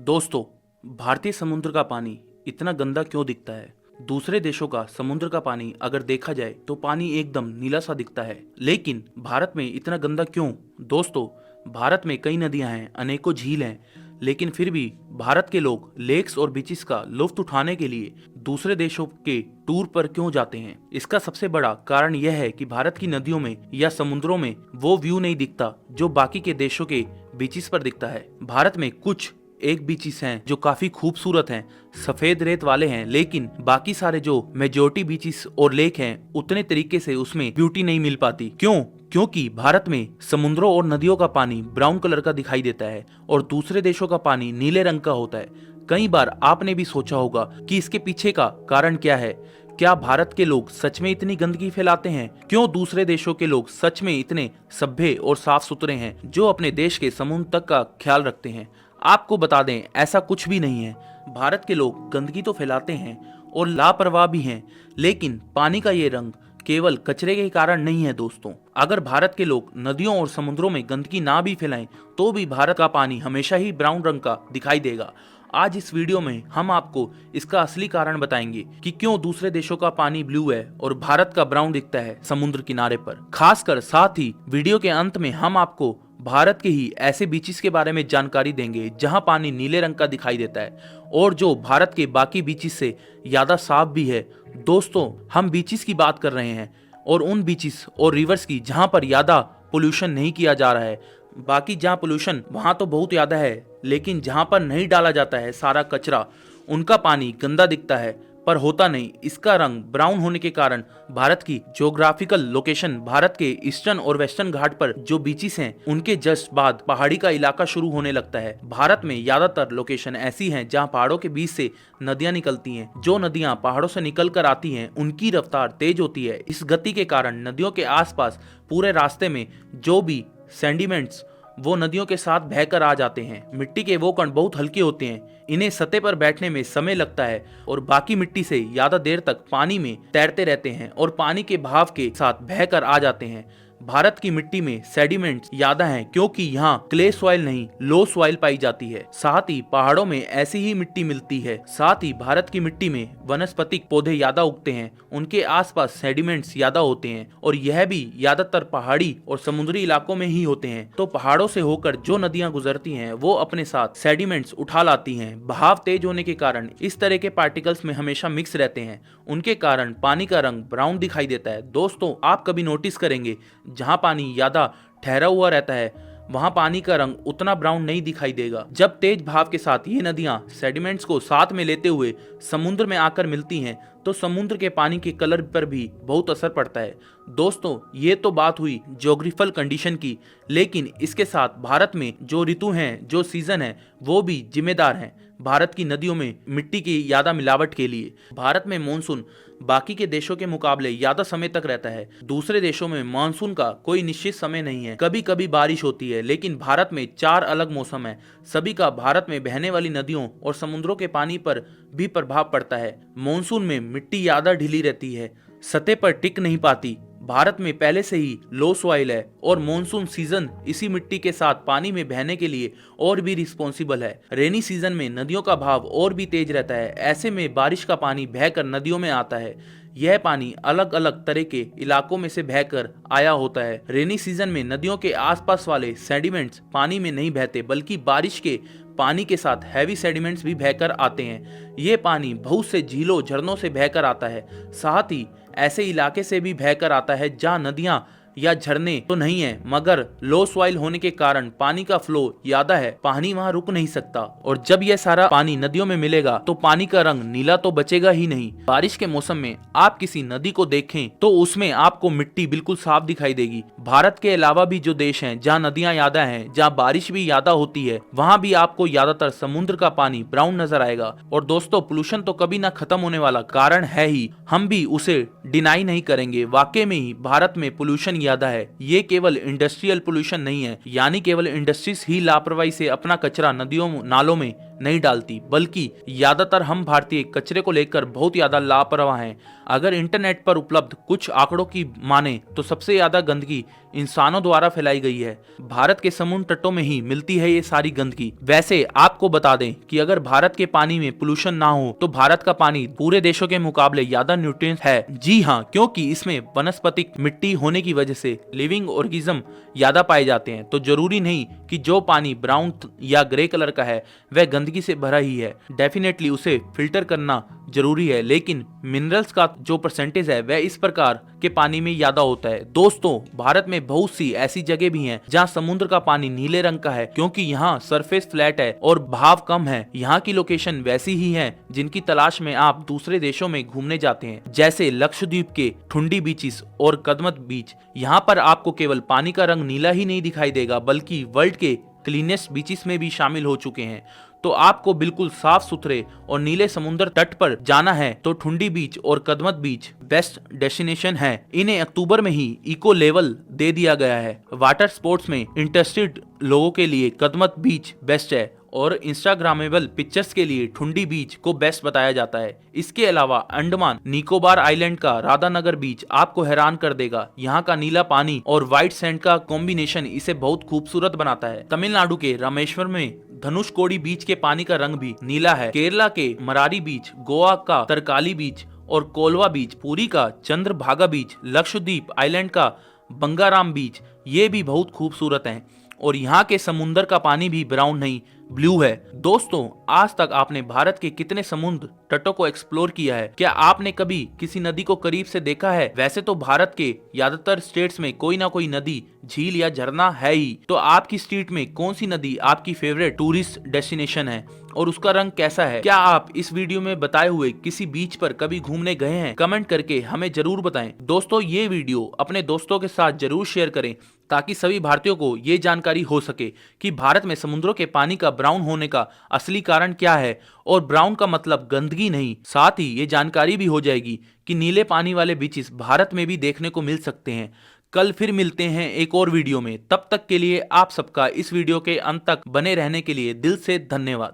दोस्तों, भारतीय समुद्र का पानी इतना गंदा क्यों दिखता है? दूसरे देशों का समुद्र का पानी अगर देखा जाए तो पानी एकदम नीला सा दिखता है, लेकिन भारत में इतना गंदा क्यों? दोस्तों, भारत में कई नदियां हैं, अनेकों झील हैं, लेकिन फिर भी भारत के लोग लेक्स और बीचेस का लुत्फ उठाने के लिए दूसरे देशों के टूर पर क्यों जाते हैं? इसका सबसे बड़ा कारण यह है कि भारत की नदियों में या समुद्रों में वो व्यू नहीं दिखता जो बाकी के देशों के बीचेस पर दिखता है। भारत में कुछ एक बीचेस हैं जो काफी खूबसूरत हैं, सफेद रेत वाले हैं, लेकिन बाकी सारे जो मेजोरिटी बीचेस और लेक हैं उतने तरीके से उसमें ब्यूटी नहीं मिल पाती। क्यों? क्योंकि भारत में समुद्रों और नदियों का पानी ब्राउन कलर का दिखाई देता है और दूसरे देशों का पानी नीले रंग का होता है। कई बार आपने भी सोचा होगा कि इसके पीछे का कारण क्या है। क्या भारत के लोग सच में इतनी गंदगी फैलाते हैं? क्यों दूसरे देशों के लोग सच में इतने सभ्य और साफ सुथरे हैं जो अपने देश के समुद्र तक का ख्याल रखते हैं? आपको बता दें, ऐसा कुछ भी नहीं है। भारत के लोग गंदगी तो फैलाते हैं और लापरवाह भी हैं, लेकिन पानी का ये रंग केवल कचरे के कारण नहीं है। दोस्तों, अगर भारत के लोग नदियों और समुद्रों में गंदगी ना भी फैलाएं तो भी भारत का पानी हमेशा ही ब्राउन रंग का दिखाई देगा। आज इस वीडियो में हम आपको इसका असली कारण बताएंगे कि क्यों दूसरे देशों का पानी ब्लू है और भारत का ब्राउन दिखता है समुद्र किनारे पर। खासकर साथ ही वीडियो के अंत में हम आपको भारत के ही ऐसे बीचेस के बारे में जानकारी देंगे जहां पानी नीले रंग का दिखाई देता है और जो भारत के बाकी बीचेस से ज्यादा साफ भी है। दोस्तों, हम बीचेस की बात कर रहे हैं और उन बीचेस और रिवर्स की जहां पर ज्यादा पोल्यूशन नहीं किया जा रहा है। बाकी जहां पोल्यूशन वहां तो बहुत ज्यादा है, लेकिन जहां पर नहीं डाला जाता है सारा कचरा, उनका पानी गंदा दिखता है पर होता नहीं। इसका रंग ब्राउन होने के कारण भारत की ज्योग्राफिकल लोकेशन, भारत के ईस्टर्न और वेस्टर्न घाट पर जो बीचेस हैं उनके जस्ट बाद पहाड़ी का इलाका शुरू होने लगता है। भारत में ज्यादातर लोकेशन ऐसी हैं जहां पहाड़ों के बीच से नदियां निकलती हैं। जो नदियां पहाड़ों से निकल कर आती हैं उनकी रफ्तार तेज होती है। इस गति के कारण नदियों के आसपास पूरे रास्ते में जो भी सेंडिमेंट्स वो नदियों के साथ बहकर आ जाते हैं। मिट्टी के वो कण बहुत हल्के होते हैं, इन्हें सतह पर बैठने में समय लगता है और बाकी मिट्टी से ज्यादा देर तक पानी में तैरते रहते हैं और पानी के बहाव के साथ बहकर आ जाते हैं। भारत की मिट्टी में सेडिमेंट्स ज्यादा हैं क्योंकि यहाँ क्ले सॉइल नहीं, लो सॉइल पाई जाती है। साथ ही पहाड़ों में ऐसी ही मिट्टी मिलती है। साथ ही भारत की मिट्टी में वनस्पतिक पौधे ज्यादा उगते हैं, उनके आसपास सेडिमेंट्स ज्यादा होते हैं और यह भी ज्यादातर पहाड़ी और समुद्री इलाकों में ही होते हैं। तो पहाड़ों से होकर जो नदियां गुजरती हैं वो अपने साथ सेडिमेंट्स उठा लाती हैं। बहाव तेज होने के कारण इस तरह के पार्टिकल्स में हमेशा मिक्स रहते हैं, उनके कारण पानी का रंग ब्राउन दिखाई देता है। दोस्तों, आप कभी नोटिस करेंगे जहां पानी ज्यादा ठहरा हुआ रहता है वहां पानी का रंग उतना ब्राउन नहीं दिखाई देगा। जब तेज भाव के साथ ये नदियां सेडिमेंट्स को साथ में लेते हुए समुद्र में आकर मिलती हैं तो समुद्र के पानी के कलर पर भी बहुत असर पड़ता है। दोस्तों, ये तो बात हुई ज्योग्राफिकल कंडीशन की, लेकिन इसके साथ भारत में जो ऋतु हैं, जो सीजन है, वो भी जिम्मेदार हैं भारत की नदियों में मिट्टी की ज्यादा मिलावट के लिए। भारत में मानसून बाकी के देशों के मुकाबले ज्यादा समय तक रहता है। दूसरे देशों में मानसून का कोई निश्चित समय नहीं है, कभी कभी बारिश होती है, लेकिन भारत में 4 अलग मौसम है। सभी का भारत में बहने वाली नदियों और समुद्रों के पानी पर भी प्रभाव पड़ता है। मानसून में मिट्टी ज्यादा ढीली रहती है, सतह पर टिक नहीं पाती। भारत में पहले से ही लो सॉइल है और मॉनसून सीजन इसी मिट्टी के साथ पानी में बहने के लिए और भी रिस्पॉन्सिबल है। रेनी सीजन में नदियों का भाव और भी तेज रहता है। ऐसे में बारिश का पानी बहकर नदियों में आता है। यह पानी अलग अलग तरह के इलाकों में से बहकर आया होता है। रेनी सीजन में नदियों के आसपास वाले सेडिमेंट्स पानी में नहीं बहते, बल्कि बारिश के पानी के साथ हैवी सेडिमेंट्स भी बहकर आते हैं। ये पानी बहुत से झीलों, झरनों से बहकर आता है। साथ ही ऐसे इलाके से भी बहकर आता है जहां नदियां या झरने तो नहीं है, मगर लो सॉइल होने के कारण पानी का फ्लो ज्यादा है, पानी वहां रुक नहीं सकता। और जब यह सारा पानी नदियों में मिलेगा तो पानी का रंग नीला तो बचेगा ही नहीं। बारिश के मौसम में आप किसी नदी को देखें तो उसमें आपको मिट्टी बिल्कुल साफ दिखाई देगी। भारत के अलावा भी जो देश हैं जहाँ नदियां ज्यादा हैं, जहाँ बारिश भी ज्यादा होती है, वहाँ भी आपको ज्यादातर समुद्र का पानी ब्राउन नजर आएगा। और दोस्तों, पोल्यूशन तो कभी ना खत्म होने वाला कारण है ही, हम भी उसे डिनाई नहीं करेंगे। वाकई में ही भारत में पोल्यूशन ज्यादा है। ये केवल इंडस्ट्रियल पोल्यूशन नहीं है, यानी केवल इंडस्ट्रीज ही लापरवाही से अपना कचरा नदियों नालों में नहीं डालती, बल्कि ज्यादातर हम भारतीय कचरे को लेकर बहुत ज्यादा लापरवाह हैं। अगर इंटरनेट पर उपलब्ध कुछ आंकड़ों की माने तो सबसे ज्यादा गंदगी इंसानों द्वारा फैलाई गई है। भारत के समुद्र तटों में ही मिलती है ये सारी गंदगी। वैसे आपको बता दें कि अगर भारत के पानी में पोल्यूशन ना हो तो भारत का पानी पूरे देशों के मुकाबले ज्यादा न्यूट्रिएंट्स है। जी हाँ, क्योंकि इसमें वनस्पतिक मिट्टी होने की वजह से लिविंग ऑर्गेनिज्म ज्यादा पाए जाते हैं। तो जरूरी नहीं कि जो पानी ब्राउन या ग्रे कलर का है वह गंदगी से भरा ही है। डेफिनेटली उसे फिल्टर करना जरूरी है, लेकिन मिनरल्स का जो परसेंटेज है वह इस प्रकार के पानी में ज्यादा होता है। दोस्तों, भारत में बहुत सी ऐसी जगह भी हैं जहां समुद्र का पानी नीले रंग का है, क्योंकि यहाँ सरफेस फ्लैट है और बहाव कम है। यहाँ की लोकेशन वैसी ही है जिनकी तलाश में आप दूसरे देशों में घूमने जाते हैं, जैसे लक्षद्वीप के ठुंडी बीचेस और कदमत बीच। यहाँ पर आपको केवल पानी का रंग नीला ही नहीं दिखाई देगा, बल्कि वर्ल्ड के क्लीनेस्ट बीचेस में भी शामिल हो चुके हैं। तो आपको बिल्कुल साफ सुथरे और नीले समुद्र तट पर जाना है तो ठुंडी बीच और कदमत बीच बेस्ट डेस्टिनेशन है। इन्हें अक्टूबर में ही इको लेवल दे दिया गया है। वाटर स्पोर्ट्स में इंटरेस्टेड लोगों के लिए कदमत बीच बेस्ट है और इंस्टाग्रामेबल पिक्चर्स के लिए ठुंडी बीच को बेस्ट बताया जाता है। इसके अलावा अंडमान निकोबार आइलैंड का राधानगर बीच आपको हैरान कर देगा। यहाँ का नीला पानी और व्हाइट सैंड का कॉम्बिनेशन इसे बहुत खूबसूरत बनाता है। तमिलनाडु के रामेश्वर में धनुषकोडी बीच के पानी का रंग भी नीला है। केरला के मरारी बीच, गोवा का तरकाली बीच और कोलवा बीच, पुरी का चंद्रभागा बीच, लक्षद्वीप आइलैंड का बंगाराम बीच, ये भी बहुत खूबसूरत हैं। और यहाँ के समुंदर का पानी भी ब्राउन नहीं ब्लू है। दोस्तों, आज तक आपने भारत के कितने समुद्र तटों को एक्सप्लोर किया है? क्या आपने कभी किसी नदी को करीब से देखा है? वैसे तो भारत के ज्यादातर स्टेट्स में कोई ना कोई नदी, झील या झरना है ही। तो आपकी स्टेट में कौन सी नदी आपकी फेवरेट टूरिस्ट डेस्टिनेशन है और उसका रंग कैसा है? क्या आप इस वीडियो में बताए हुए किसी बीच पर कभी घूमने गए हैं? कमेंट करके हमें जरूर बताएं। दोस्तों, ये वीडियो अपने दोस्तों के साथ जरूर शेयर करें ताकि सभी भारतीयों को ये जानकारी हो सके कि भारत में समुद्रों के पानी का ब्राउन होने का असली कारण क्या है। और ब्राउन का मतलब गंदगी नहीं, साथ ही ये जानकारी भी हो जाएगी कि नीले पानी वाले बीचेस भारत में भी देखने को मिल सकते हैं। कल फिर मिलते हैं एक और वीडियो में। तब तक के लिए आप सबका इस वीडियो के अंत तक बने रहने के लिए दिल से धन्यवाद।